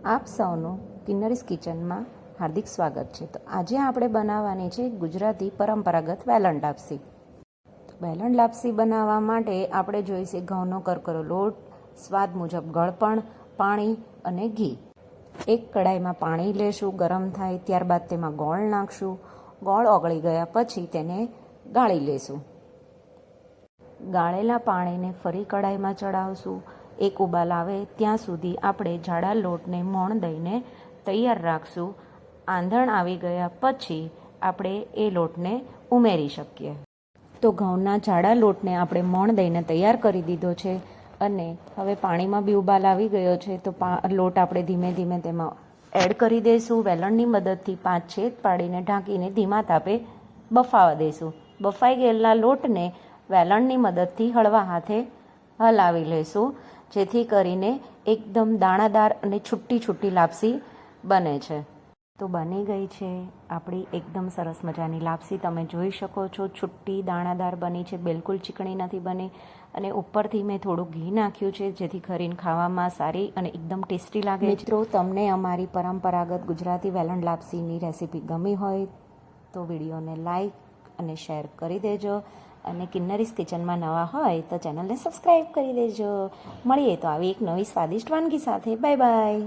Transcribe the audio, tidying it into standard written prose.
આપ સૌનું કિન્નરીસ કિચનમાં હાર્દિક સ્વાગત છે. તો આજે આપણે બનાવવાની છે ગુજરાતી પરંપરાગત વેલણ લાપસી. વેલણ લાપસી બનાવવા માટે આપણે જોઈશે ઘઉંનો કરકરો લોટ, સ્વાદ મુજબ ગળપણ, પાણી અને ઘી. એક કડાઈમાં પાણી લેશું, ગરમ થાય ત્યારબાદ તેમાં ગોળ નાખશું. ગોળ ઓગળી ગયા પછી તેને ગાળી લેશું. ગાળેલા પાણીને ફરી કડાઈમાં ચડાવશું. એક ઉબાલ આવે ત્યાં સુધી આપણે જાડા લોટને મોણ દઈને તૈયાર રાખશું. આંધણ આવી ગયા પછી આપણે એ લોટને ઉમેરી શકીએ. તો ઘઉંના જાડા લોટને આપણે મોણ દઈને તૈયાર કરી દીધો છે અને હવે પાણીમાં બી ઉબાલ આવી ગયો છે. તો લોટ આપણે ધીમે ધીમે તેમાં એડ કરી દઈશું. વેલણની મદદથી 5 છેદ પાડીને ઢાંકીને ધીમા તાપે બફાવા દઈશું. બફાઈ ગયેલા લોટને વેલણની મદદથી હળવા હાથે હલાવી લઈશું, જેથી કરીને એકદમ દાણાદાર અને છૂટી લાપસી બને છે. તો બની ગઈ છે આપણી એકદમ સરસ મજાની લાપસી. તમે જોઈ શકો છો છૂટી દાણાદાર બની છે, બિલકુલ ચીકણી નથી બની. અને ઉપરથી મેં થોડું ઘી નાખ્યું છે, જેથી કરીને ખાવામાં સારી અને એકદમ ટેસ્ટી લાગે. મિત્રો, તમને અમારી પરંપરાગત ગુજરાતી વેલણ લાપસીની રેસીપી ગમી હોય તો વિડીયોને લાઈક અને શેર કરી દેજો. અને કિન્નરીસ કિચનમાં નવા હોય તો ચેનલને સબસ્ક્રાઈબ કરી દેજો. મળીએ તો આવી એક નવી સ્વાદિષ્ટ વાનગી સાથે. Bye bye.